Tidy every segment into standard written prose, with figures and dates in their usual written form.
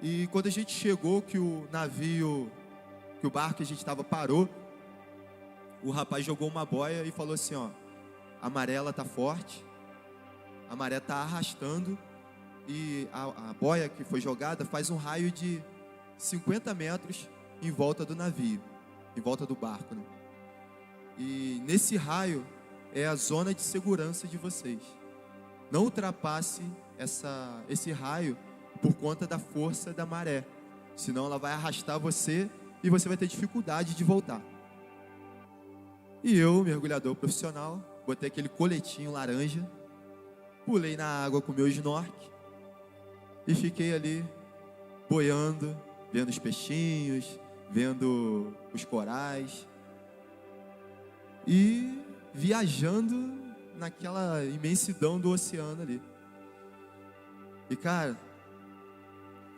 E quando a gente chegou, que o navio, que o barco que a gente estava parou, o rapaz jogou uma boia e falou assim, ó, a maré ela tá forte, a maré tá arrastando e a boia que foi jogada faz um raio de 50 metros em volta do navio, em volta do barco, né? E nesse raio é a zona de segurança de vocês. Não ultrapasse esse raio por conta da força da maré, senão ela vai arrastar você e você vai ter dificuldade de voltar. E eu, mergulhador profissional, botei aquele coletinho laranja, pulei na água com meu snorkel e fiquei ali boiando, vendo os peixinhos, vendo os corais e viajando naquela imensidão do oceano ali. E cara,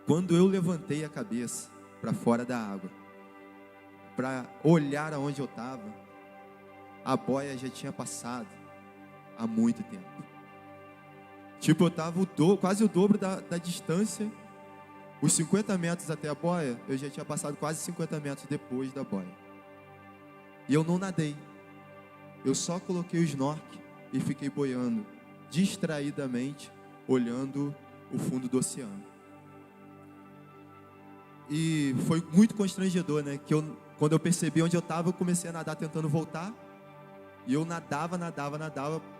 quando eu levantei a cabeça para fora da água, para olhar aonde eu estava, a boia já tinha passado há muito tempo. Tipo, eu estava quase o dobro da distância. Os 50 metros até a boia, eu já tinha passado quase 50 metros depois da boia. E eu não nadei. Eu só coloquei o snorkel e fiquei boiando, distraidamente, olhando o fundo do oceano. E foi muito constrangedor, né? Que quando eu percebi onde eu estava, eu comecei a nadar tentando voltar. E eu nadava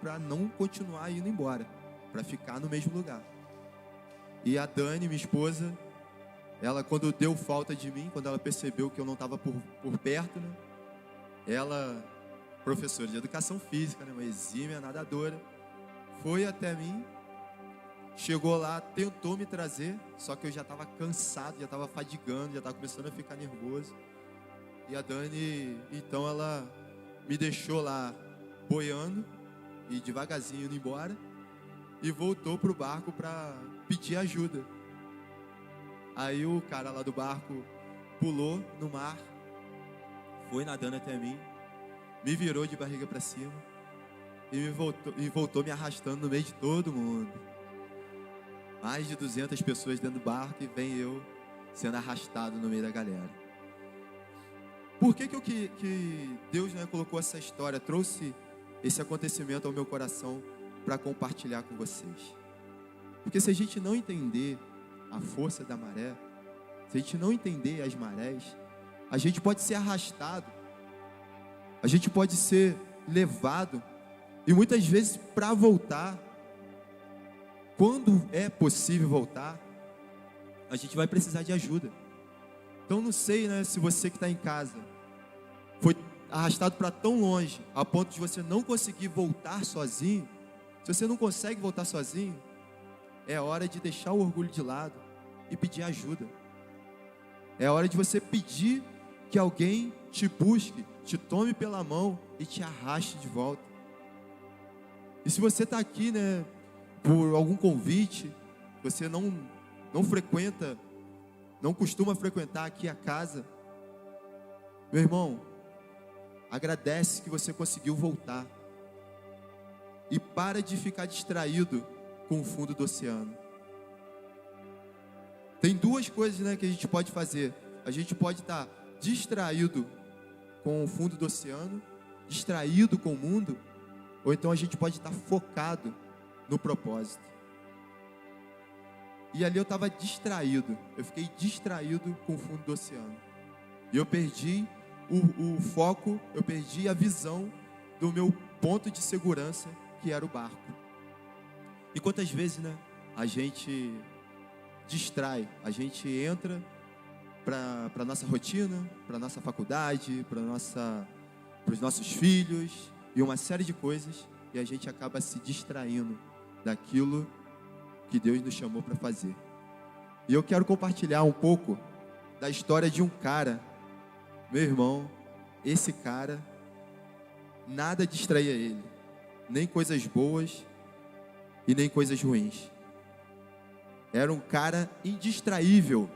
para não continuar indo embora, para ficar no mesmo lugar. E a Dani, minha esposa, ela quando deu falta de mim, quando ela percebeu que eu não estava por perto, né? Ela, professora de educação física, né? Uma exímia nadadora, foi até mim, chegou lá, tentou me trazer, só que eu já estava cansado, já estava fadigando, já estava começando a ficar nervoso. E a Dani, então ela me deixou lá boiando e devagarzinho indo embora e voltou pro barco para pedir ajuda. Aí o cara lá do barco pulou no mar, foi nadando até mim, me virou de barriga para cima e voltou me arrastando no meio de todo mundo. Mais de 200 pessoas dentro do barco e vem eu sendo arrastado no meio da galera. Por que Deus, né, colocou essa história, trouxe esse acontecimento ao meu coração para compartilhar com vocês? Porque se a gente não entender a força da maré, se a gente não entender as marés, a gente pode ser arrastado, a gente pode ser levado, e muitas vezes para voltar, quando é possível voltar, a gente vai precisar de ajuda. Então não sei, né, se você que está em casa foi arrastado para tão longe, a ponto de você não conseguir voltar sozinho. Se você não consegue voltar sozinho, é hora de deixar o orgulho de lado e pedir ajuda. É hora de você pedir que alguém te busque, te tome pela mão e te arraste de volta. E se você está aqui, né, por algum convite, você não frequenta, não costuma frequentar aqui a casa, meu irmão, agradece que você conseguiu voltar e para de ficar distraído com o fundo do oceano. Tem duas coisas, né, que a gente pode fazer. A gente pode estar distraído com o fundo do oceano, distraído com o mundo, ou então a gente pode estar focado no propósito. E ali eu estava distraído, eu fiquei distraído com o fundo do oceano. E eu perdi o foco, eu perdi a visão do meu ponto de segurança, que era o barco. E quantas vezes, né, a gente distrai, a gente entra para a nossa rotina, para a nossa faculdade, para os nossos filhos e uma série de coisas, e a gente acaba se distraindo daquilo que Deus nos chamou para fazer. E eu quero compartilhar um pouco da história de um cara, meu irmão, esse cara, nada distraía ele, nem coisas boas e nem coisas ruins. Era um cara indistraível.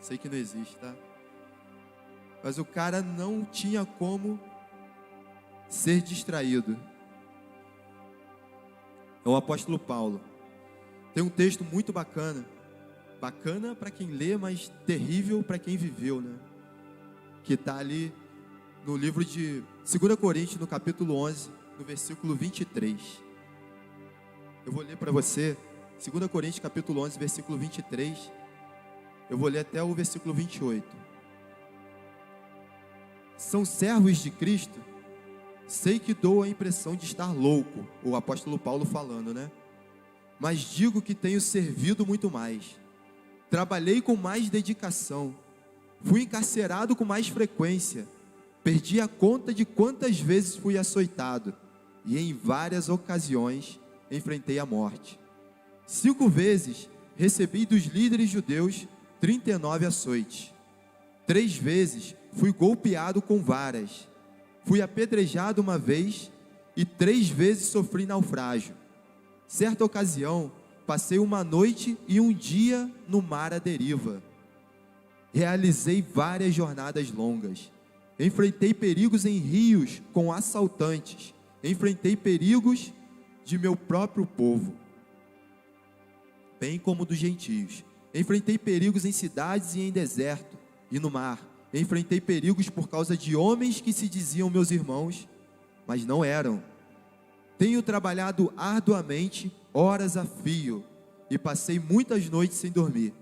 Sei que não existe, tá? Mas o cara não tinha como ser distraído. É o apóstolo Paulo. Tem um texto muito bacana bacana para quem lê, mas terrível para quem viveu, né? Que está ali no livro de 2 Coríntios, no capítulo 11, no versículo 23. Eu vou ler para você, 2 Coríntios, capítulo 11, versículo 23. Eu vou ler até o versículo 28. São servos de Cristo? Sei que dou a impressão de estar louco, o apóstolo Paulo falando, né? Mas digo que tenho servido muito mais. Trabalhei com mais dedicação. Fui encarcerado com mais frequência. Perdi a conta de quantas vezes fui açoitado. E em várias ocasiões enfrentei a morte. 5 vezes recebi dos líderes judeus 39 açoites. 3 vezes fui golpeado com varas. Fui apedrejado uma vez e 3 vezes sofri naufrágio. Certa ocasião, passei uma noite e um dia no mar à deriva. Realizei várias jornadas longas. Enfrentei perigos em rios com assaltantes. Enfrentei perigos de meu próprio povo, bem como dos gentios. Enfrentei perigos em cidades e em deserto e no mar. Enfrentei perigos por causa de homens que se diziam meus irmãos, mas não eram. Tenho trabalhado arduamente, horas a fio, e passei muitas noites sem dormir.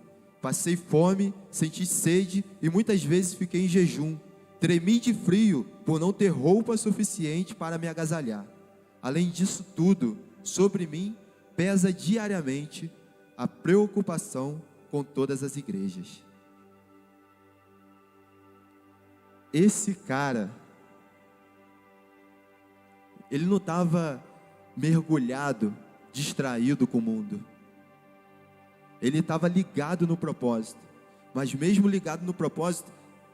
Passei fome, senti sede e muitas vezes fiquei em jejum. Tremi de frio por não ter roupa suficiente para me agasalhar. Além disso tudo, sobre mim pesa diariamente a preocupação com todas as igrejas. Esse cara, ele não estava mergulhado, distraído com o mundo. Ele estava ligado no propósito. Mas mesmo ligado no propósito,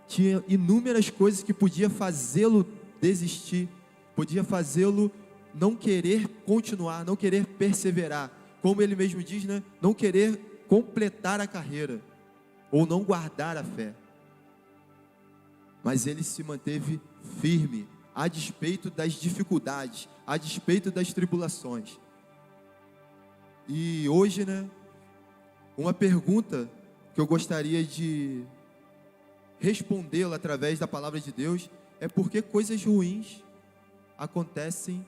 tinha inúmeras coisas que podia fazê-lo desistir, podia fazê-lo não querer continuar, não querer perseverar. Como ele mesmo diz, né? Não querer completar a carreira, ou não guardar a fé. Mas ele se manteve firme, a despeito das dificuldades, a despeito das tribulações. E hoje, né, uma pergunta que eu gostaria de respondê-la através da palavra de Deus é: por que coisas ruins acontecem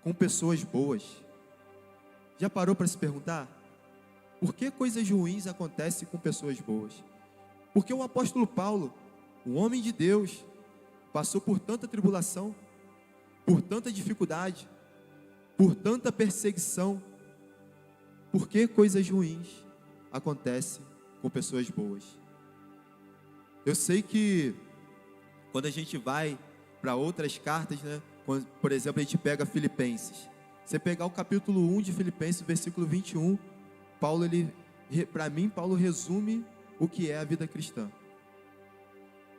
com pessoas boas? Já parou para se perguntar? Por que coisas ruins acontecem com pessoas boas? Porque o apóstolo Paulo, um homem de Deus, passou por tanta tribulação, por tanta dificuldade, por tanta perseguição. Por que coisas ruins acontecem com pessoas boas? Eu sei que quando a gente vai para outras cartas, né? Quando, por exemplo, a gente pega Filipenses. Você pegar o capítulo 1 de Filipenses, versículo 21, para mim, Paulo resume o que é a vida cristã.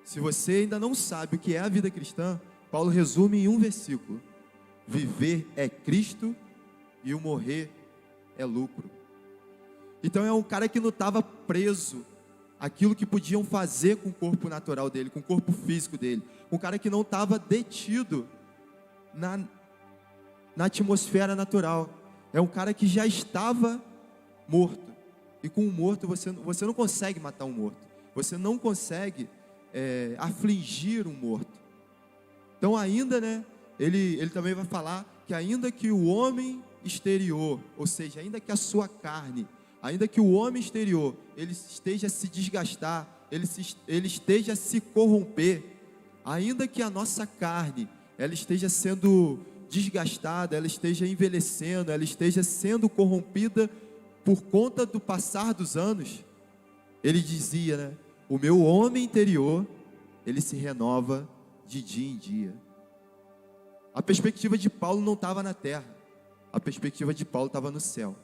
Se você ainda não sabe o que é a vida cristã, Paulo resume em um versículo: viver é Cristo e o morrer é lucro. Então é um cara que não estava preso àquilo que podiam fazer com o corpo natural dele, com o corpo físico dele. Um cara que não estava detido na atmosfera natural. É um cara que já estava morto. E com um morto você não consegue matar um morto. Você não consegue afligir um morto. Então ainda, né, ele também vai falar que ainda que o homem exterior, ou seja, ainda que a sua carne, ainda que o homem exterior, ele esteja a se desgastar, ele esteja a se corromper, ainda que a nossa carne, ela esteja sendo desgastada, ela esteja envelhecendo, ela esteja sendo corrompida por conta do passar dos anos, ele dizia, né, o meu homem interior, ele se renova de dia em dia. A perspectiva de Paulo não estava na terra, a perspectiva de Paulo estava no céu.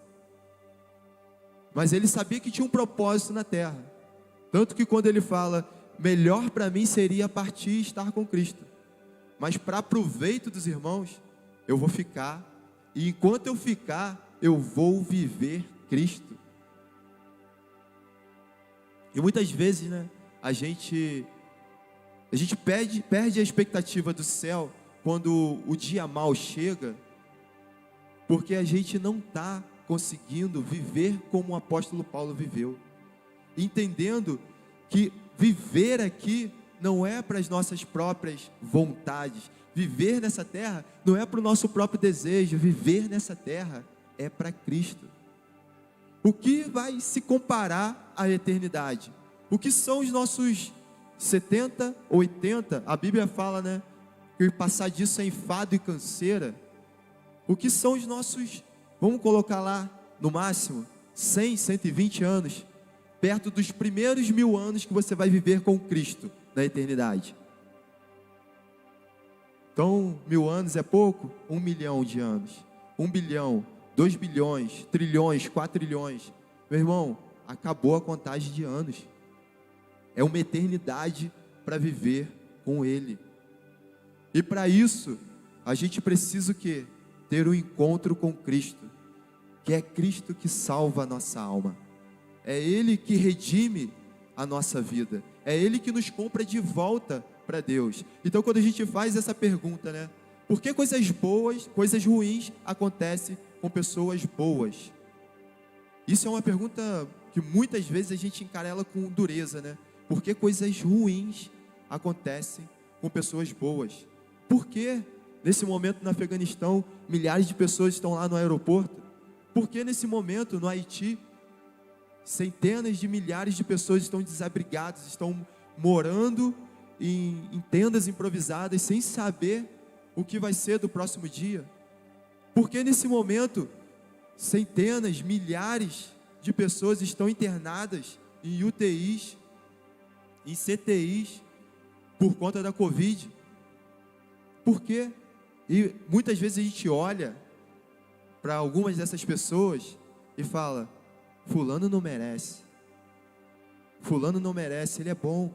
Mas ele sabia que tinha um propósito na terra. Tanto que quando ele fala, melhor para mim seria partir e estar com Cristo. Mas para proveito dos irmãos, eu vou ficar. E enquanto eu ficar, eu vou viver Cristo. E muitas vezes, né, a gente perde a expectativa do céu quando o dia mau chega, porque a gente não está conseguindo viver como o apóstolo Paulo viveu. entendendo que viver aqui não é para as nossas próprias vontades, viver nessa terra não é para o nosso próprio desejo, viver nessa terra é para Cristo. O que vai se comparar à eternidade? O que são os nossos 70, 80? A Bíblia fala, né, que passar disso é enfado e canseira. O que são os nossos, vamos colocar lá, no máximo, 100, 120 anos, perto dos primeiros 1000 anos que você vai viver com Cristo na eternidade. Então, 1000 anos é pouco? 1 milhão de anos, 1 bilhão, 2 bilhões, trilhões, 4 trilhões. Meu irmão, acabou a contagem de anos. É uma eternidade para viver com Ele. E para isso, a gente precisa o quê? Ter um encontro com Cristo, que é Cristo que salva a nossa alma. É Ele que redime a nossa vida. É Ele que nos compra de volta para Deus. Então, quando a gente faz essa pergunta, né? Por que coisas boas, coisas ruins acontecem com pessoas boas? Isso é uma pergunta que muitas vezes a gente encara ela com dureza, né? Por que coisas ruins acontecem com pessoas boas? Por que nesse momento no Afeganistão milhares de pessoas estão lá no aeroporto? Por que nesse momento no Haiti centenas de milhares de pessoas estão desabrigadas, estão morando em tendas improvisadas sem saber o que vai ser do próximo dia? Por que nesse momento centenas, milhares de pessoas estão internadas em UTIs, em CTIs, por conta da Covid? Por quê? E muitas vezes a gente olha para algumas dessas pessoas e fala: fulano não merece, fulano não merece, ele é bom.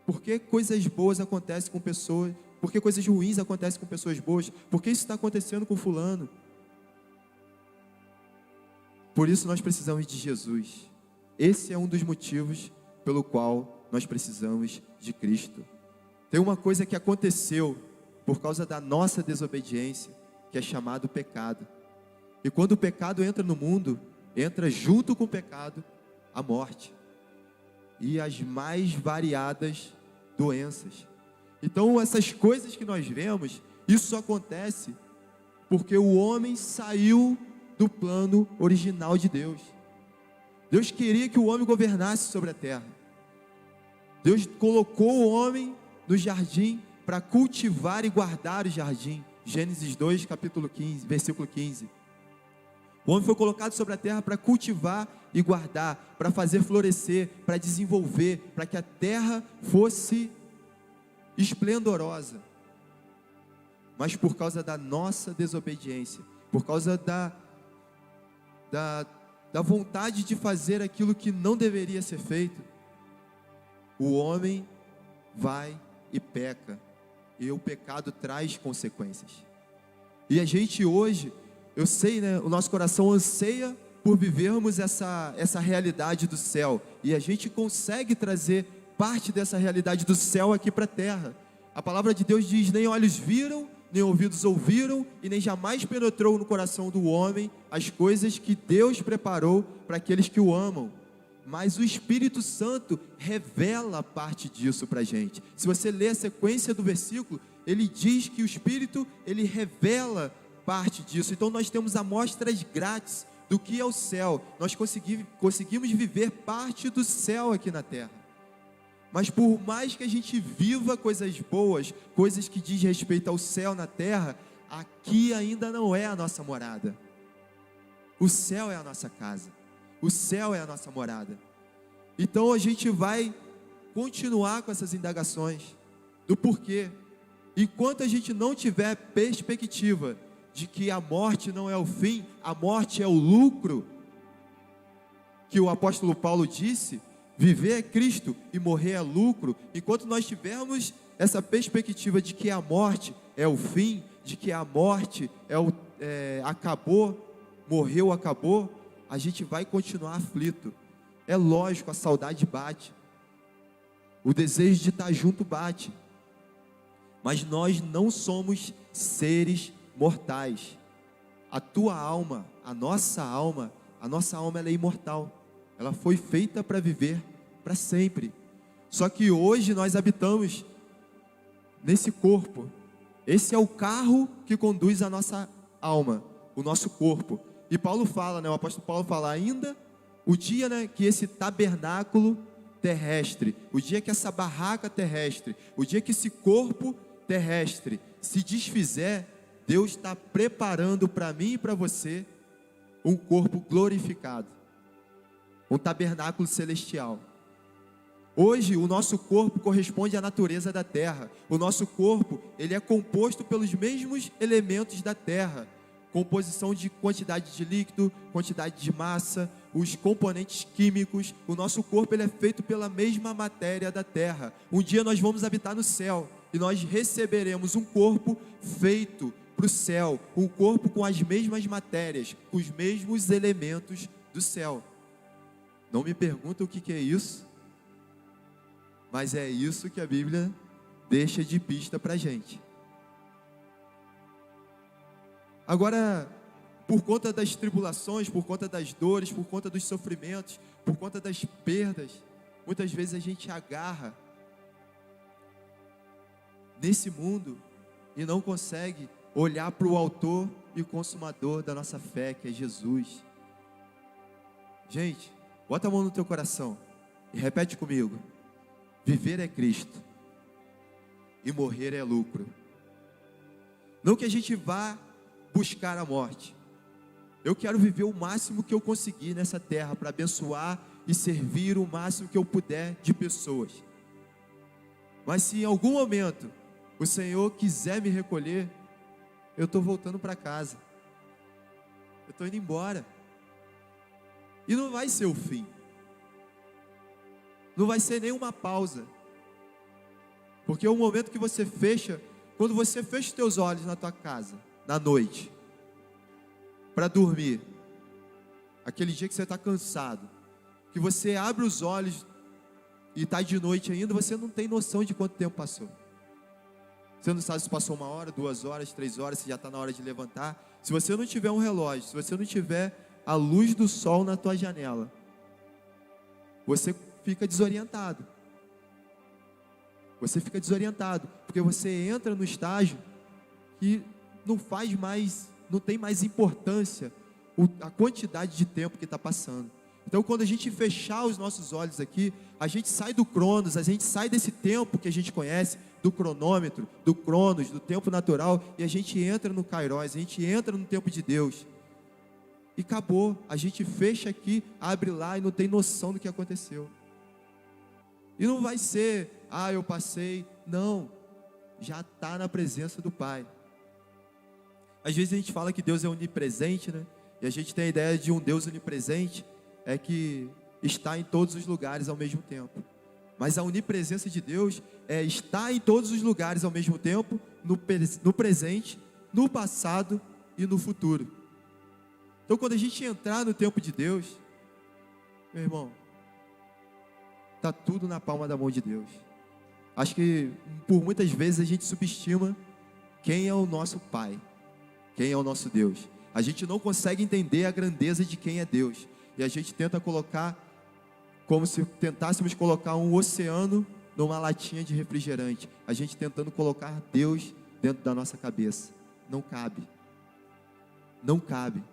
Por que coisas boas acontecem com pessoas? Por que coisas ruins acontecem com pessoas boas? Por que isso está acontecendo com fulano? Por isso nós precisamos de Jesus. Esse é um dos motivos pelo qual nós precisamos de Cristo. Tem uma coisa que aconteceu por causa da nossa desobediência, que é chamado pecado. E quando o pecado entra no mundo, entra junto com o pecado a morte e as mais variadas doenças. Então essas coisas que nós vemos, isso acontece porque o homem saiu do plano original de Deus. Deus queria que o homem governasse sobre a terra. Deus colocou o homem no jardim para cultivar e guardar o jardim. Gênesis 2, capítulo 15, versículo 15. O homem foi colocado sobre a terra para cultivar e guardar, para fazer florescer, para desenvolver, para que a terra fosse esplendorosa. Mas por causa da nossa desobediência, por causa da vontade de fazer aquilo que não deveria ser feito, o homem vai e peca, e o pecado traz consequências. E a gente hoje, eu sei, né, o nosso coração anseia por vivermos essa realidade do céu, e a gente consegue trazer parte dessa realidade do céu aqui para a terra. A palavra de Deus diz: nem olhos viram, nem ouvidos ouviram, e nem jamais penetrou no coração do homem as coisas que Deus preparou para aqueles que o amam. Mas o Espírito Santo revela parte disso para a gente. Se você ler a sequência do versículo, ele diz que o Espírito, ele revela parte disso. Então nós temos amostras grátis do que é o céu. Nós conseguimos viver parte do céu aqui na terra. Mas por mais que a gente viva coisas boas, coisas que diz respeito ao céu na terra, aqui ainda não é a nossa morada. O céu é a nossa casa. O céu é a nossa morada. Então a gente vai continuar com essas indagações do porquê. Enquanto a gente não tiver perspectiva de que a morte não é o fim, a morte é o lucro, que o apóstolo Paulo disse, viver é Cristo e morrer é lucro. Enquanto nós tivermos essa perspectiva de que a morte é o fim, de que a morte acabou, morreu, acabou, a gente vai continuar aflito. É lógico, a saudade bate, o desejo de estar junto bate, mas nós não somos seres mortais. A tua alma, a nossa alma ela é imortal. Ela foi feita para viver para sempre. Só que hoje nós habitamos nesse corpo. Esse é o carro que conduz a nossa alma, o nosso corpo. E Paulo fala, o apóstolo Paulo fala, ainda o dia, que esse tabernáculo terrestre, o dia que essa barraca terrestre, o dia que esse corpo terrestre se desfizer, Deus está preparando para mim e para você um corpo glorificado, um tabernáculo celestial. Hoje o nosso corpo corresponde à natureza da terra. O nosso corpo, ele é composto pelos mesmos elementos da terra. Composição de quantidade de líquido, quantidade de massa, os componentes químicos. O nosso corpo, ele é feito pela mesma matéria da terra. Um dia nós vamos habitar no céu e nós receberemos um corpo feito para o céu, um corpo com as mesmas matérias, com os mesmos elementos do céu. Não me pergunta o que é isso, mas é isso que a Bíblia deixa de pista para a gente. Agora, por conta das tribulações, por conta das dores, por conta dos sofrimentos, por conta das perdas, muitas vezes a gente agarra nesse mundo e não consegue olhar para o autor e consumador da nossa fé, que é Jesus. Gente, bota a mão no teu coração e repete comigo: viver é Cristo e morrer é lucro. Não que a gente vá buscar a morte. Eu quero viver o máximo que eu conseguir nessa terra para abençoar e servir o máximo que eu puder de pessoas. Mas se em algum momento o Senhor quiser me recolher, eu estou voltando para casa. Eu estou indo embora. E não vai ser o fim. Não vai ser nenhuma pausa. Porque é o momento que você fecha, quando você fecha os teus olhos na tua casa, na noite, para dormir, aquele dia que você está cansado, que você abre os olhos e está de noite ainda, você não tem noção de quanto tempo passou. Você não sabe se passou 1 hora, 2 horas, 3 horas, se já está na hora de levantar. Se você não tiver um relógio, se você não tiver a luz do sol na tua janela, você fica desorientado. Você fica desorientado, porque você entra no estágio que não tem mais importância a quantidade de tempo que está passando. Então, quando a gente fechar os nossos olhos aqui, a gente sai do Cronos, a gente sai desse tempo que a gente conhece, do cronômetro, do Cronos, do tempo natural, e a gente entra no Kairos, a gente entra no tempo de Deus. E acabou, a gente fecha aqui, abre lá e não tem noção do que aconteceu. E não vai ser, eu passei. Não, já está na presença do Pai. Às vezes a gente fala que Deus é onipresente, e a gente tem a ideia de um Deus onipresente, é que está em todos os lugares ao mesmo tempo. Mas a onipresença de Deus é estar em todos os lugares ao mesmo tempo, no presente, no passado e no futuro. Então, quando a gente entrar no tempo de Deus, meu irmão, está tudo na palma da mão de Deus. Acho que por muitas vezes a gente subestima quem é o nosso Pai, quem é o nosso Deus. A gente não consegue entender a grandeza de quem é Deus. E a gente tenta colocar, como se tentássemos colocar um oceano numa latinha de refrigerante. A gente tentando colocar Deus dentro da nossa cabeça. Não cabe. Não cabe.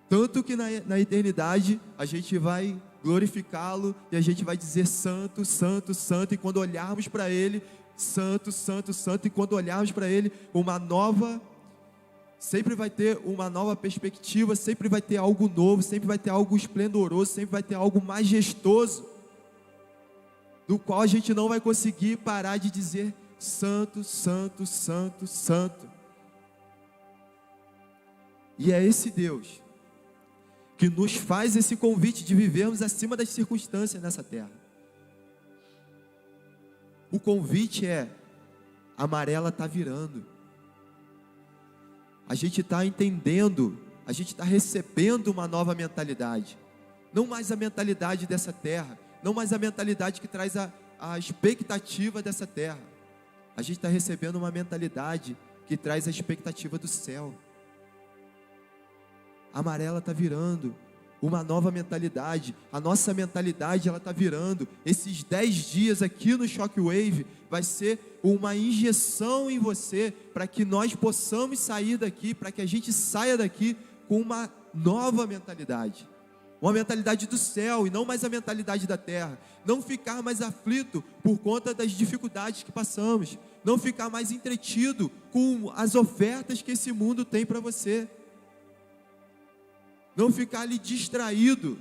Tanto que na eternidade a gente vai glorificá-lo e a gente vai dizer santo, santo, santo. E quando olharmos para Ele, santo, santo, santo. E quando olharmos para Ele, sempre vai ter uma nova perspectiva, sempre vai ter algo novo, sempre vai ter algo esplendoroso, sempre vai ter algo majestoso, do qual a gente não vai conseguir parar de dizer santo, santo, santo, santo. E é esse Deus que nos faz esse convite de vivermos acima das circunstâncias nessa terra. O convite é: a amarela está virando. A gente está entendendo, a gente está recebendo uma nova mentalidade. Não mais a mentalidade dessa terra, não mais a mentalidade que traz a expectativa dessa terra. A gente está recebendo uma mentalidade que traz a expectativa do céu. A amarela está virando, uma nova mentalidade. A nossa mentalidade, ela está virando. Esses 10 dias aqui no Shockwave vai ser uma injeção em você, para que nós possamos sair daqui, para que a gente saia daqui com uma nova mentalidade. Uma mentalidade do céu e não mais a mentalidade da terra. Não ficar mais aflito por conta das dificuldades que passamos. Não ficar mais entretido com as ofertas que esse mundo tem para você. Não ficar ali distraído,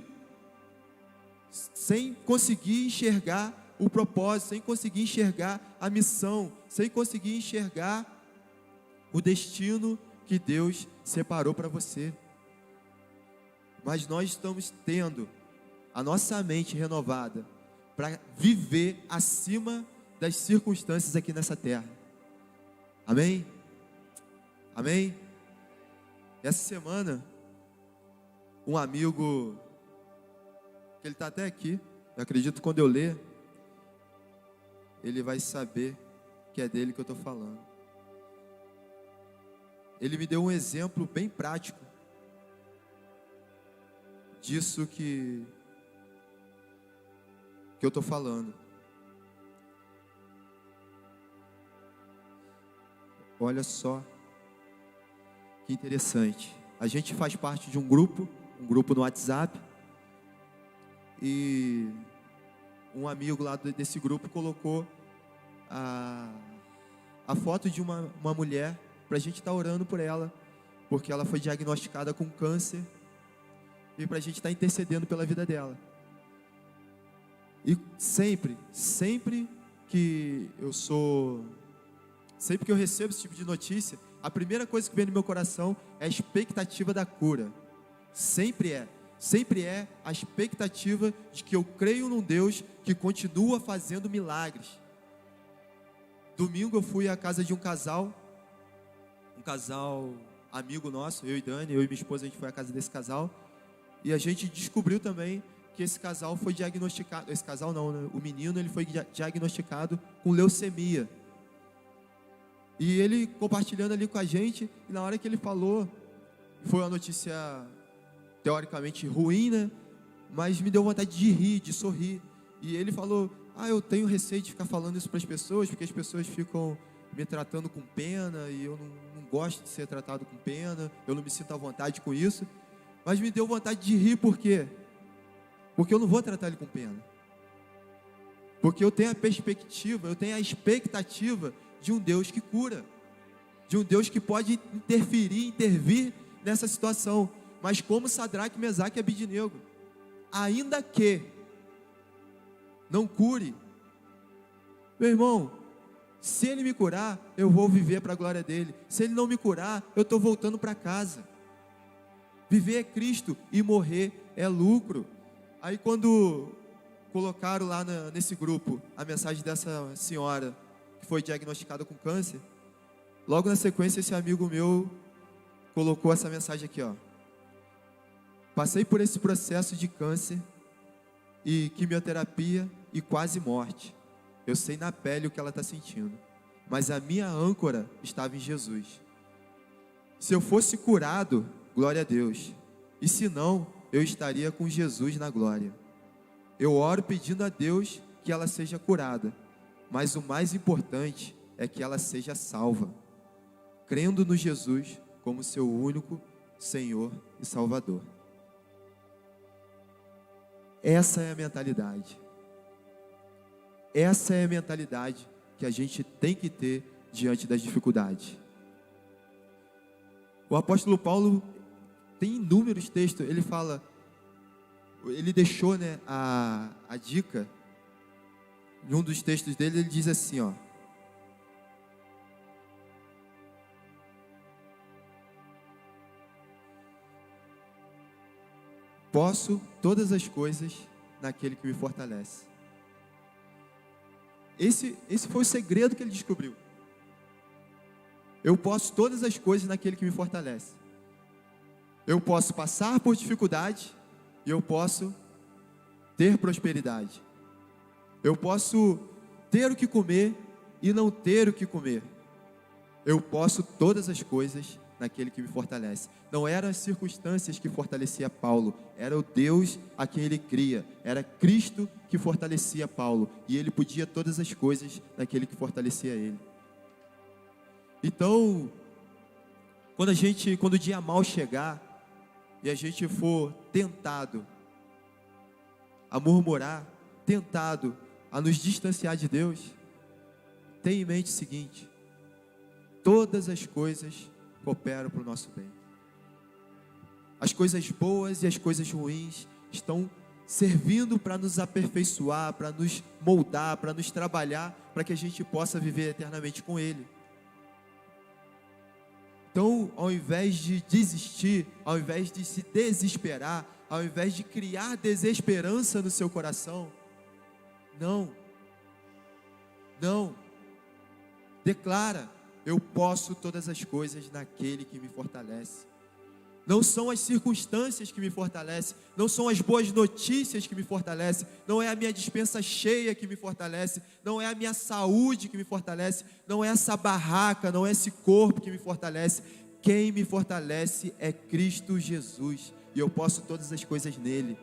sem conseguir enxergar o propósito, sem conseguir enxergar a missão, sem conseguir enxergar o destino que Deus separou para você. Mas nós estamos tendo a nossa mente renovada para viver acima das circunstâncias aqui nessa terra. Amém? Amém? Essa semana, um amigo, que ele está até aqui, eu acredito que quando eu ler, ele vai saber que é dele que eu estou falando. Ele me deu um exemplo bem prático disso que eu estou falando. Olha só que interessante. A gente faz parte de um grupo no WhatsApp, e um amigo lá desse grupo colocou a foto de uma mulher para a gente estar orando por ela, porque ela foi diagnosticada com câncer, e para a gente estar intercedendo pela vida dela. E sempre que eu recebo esse tipo de notícia, a primeira coisa que vem no meu coração é a expectativa da cura. Sempre é a expectativa de que eu creio num Deus que continua fazendo milagres. Domingo eu fui à casa de um casal amigo nosso, eu e Dani, eu e minha esposa, a gente foi à casa desse casal, e a gente descobriu também que esse casal foi diagnosticado, esse casal não, né? O menino, ele foi diagnosticado com leucemia. E ele compartilhando ali com a gente, e na hora que ele falou, foi uma notícia teoricamente ruim, né? Mas me deu vontade de rir, de sorrir. E ele falou: eu tenho receio de ficar falando isso para as pessoas, porque as pessoas ficam me tratando com pena, e eu não gosto de ser tratado com pena, eu não me sinto à vontade com isso. Mas me deu vontade de rir, por quê? Porque eu não vou tratar ele com pena. Porque eu tenho a perspectiva, eu tenho a expectativa de um Deus que cura, de um Deus que pode intervir nessa situação. Mas como Sadraque, Mesaque e Abidnego, ainda que não cure, meu irmão, se ele me curar, eu vou viver para a glória dele. Se ele não me curar, eu estou voltando para casa. Viver é Cristo e morrer é lucro. Aí quando colocaram lá nesse grupo a mensagem dessa senhora que foi diagnosticada com câncer, logo na sequência esse amigo meu colocou essa mensagem aqui, ó: passei por esse processo de câncer e quimioterapia e quase morte. Eu sei na pele o que ela está sentindo, mas a minha âncora estava em Jesus. Se eu fosse curado, glória a Deus, e se não, eu estaria com Jesus na glória. Eu oro pedindo a Deus que ela seja curada, mas o mais importante é que ela seja salva, crendo no Jesus como seu único Senhor e Salvador. Essa é a mentalidade. Essa é a mentalidade que a gente tem que ter diante das dificuldades. O apóstolo Paulo tem inúmeros textos. Ele fala, ele deixou, né, a dica. Em um dos textos dele, ele diz assim, ó: posso todas as coisas naquele que me fortalece. Esse foi o segredo que ele descobriu. Eu posso todas as coisas naquele que me fortalece. Eu posso passar por dificuldade e eu posso ter prosperidade. Eu posso ter o que comer e não ter o que comer. Eu posso todas as coisas naquele que me fortalece. Não eram as circunstâncias que fortalecia Paulo, era o Deus a quem ele cria, era Cristo que fortalecia Paulo, e ele podia todas as coisas naquele que fortalecia ele. Então, quando o dia mal chegar, e a gente for tentado a murmurar, tentado a nos distanciar de Deus, tenha em mente o seguinte: todas as coisas cooperam para o nosso bem. As coisas boas e as coisas ruins estão servindo para nos aperfeiçoar, para nos moldar, para nos trabalhar, para que a gente possa viver eternamente com Ele. Então, ao invés de desistir, ao invés de se desesperar, ao invés de criar desesperança no seu coração, não, declara: eu posso todas as coisas naquele que me fortalece. Não são as circunstâncias que me fortalecem, não são as boas notícias que me fortalecem, não é a minha despensa cheia que me fortalece, não é a minha saúde que me fortalece, não é essa barraca, não é esse corpo que me fortalece. Quem me fortalece é Cristo Jesus, e eu posso todas as coisas nele.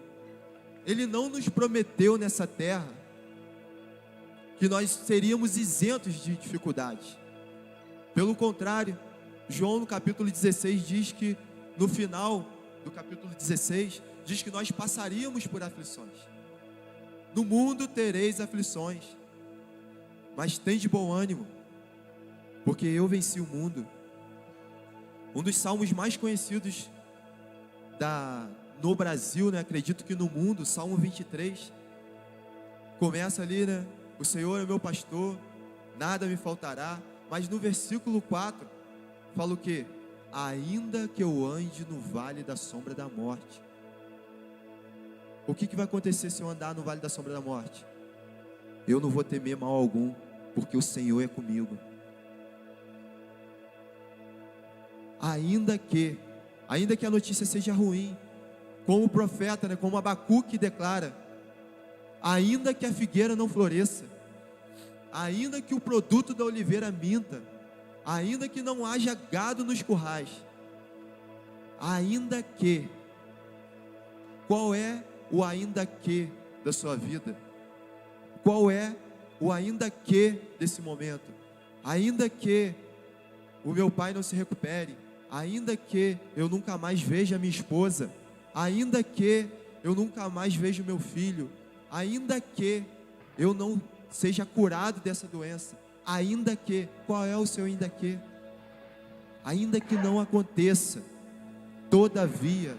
Ele não nos prometeu nessa terra que nós seríamos isentos de dificuldades. Pelo contrário, João no capítulo 16 diz que, no final do capítulo 16, diz que nós passaríamos por aflições. No mundo tereis aflições, mas tende bom ânimo, porque eu venci o mundo. Um dos salmos mais conhecidos no Brasil, né? Acredito que no mundo, Salmo 23, começa ali, né? O Senhor é meu pastor, nada me faltará. Mas no versículo 4, fala o quê? Ainda que eu ande no vale da sombra da morte. O que vai acontecer se eu andar no vale da sombra da morte? Eu não vou temer mal algum, porque o Senhor é comigo. Ainda que a notícia seja ruim, como o profeta, né, como Abacuque declara, ainda que a figueira não floresça, ainda que o produto da oliveira minta, ainda que não haja gado nos currais, ainda que, qual é o ainda que da sua vida? Qual é o ainda que desse momento? Ainda que o meu pai não se recupere, ainda que eu nunca mais veja minha esposa, ainda que eu nunca mais veja o meu filho, ainda que eu não seja curado dessa doença, ainda que, qual é o seu ainda que? Ainda que não aconteça, todavia,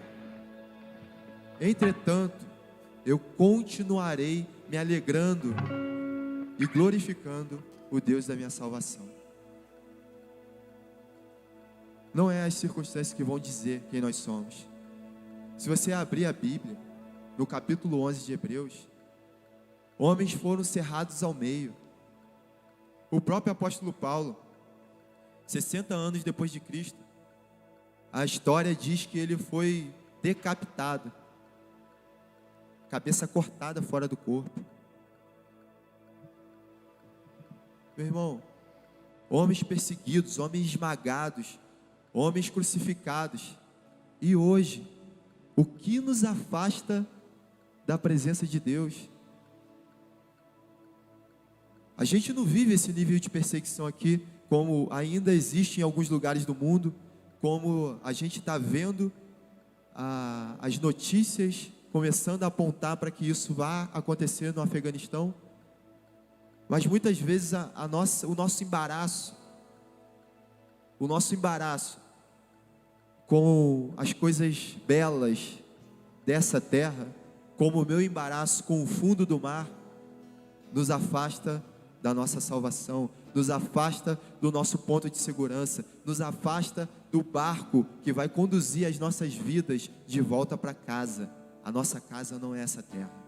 entretanto, eu continuarei me alegrando e glorificando o Deus da minha salvação. Não é as circunstâncias que vão dizer quem nós somos. Se você abrir a Bíblia, no capítulo 11 de Hebreus, homens foram cerrados ao meio. O próprio apóstolo Paulo, 60 anos depois de Cristo, a história diz que ele foi decapitado, cabeça cortada fora do corpo. Meu irmão, homens perseguidos, homens esmagados, homens crucificados. E hoje, o que nos afasta da presença de Deus? A gente não vive esse nível de perseguição aqui, como ainda existe em alguns lugares do mundo, como a gente está vendo as notícias começando a apontar para que isso vá acontecer no Afeganistão. Mas muitas vezes o nosso embaraço com as coisas belas dessa terra, como o meu embaraço com o fundo do mar, nos afasta da nossa salvação, nos afasta do nosso ponto de segurança, nos afasta do barco que vai conduzir as nossas vidas de volta para casa. A nossa casa não é essa terra.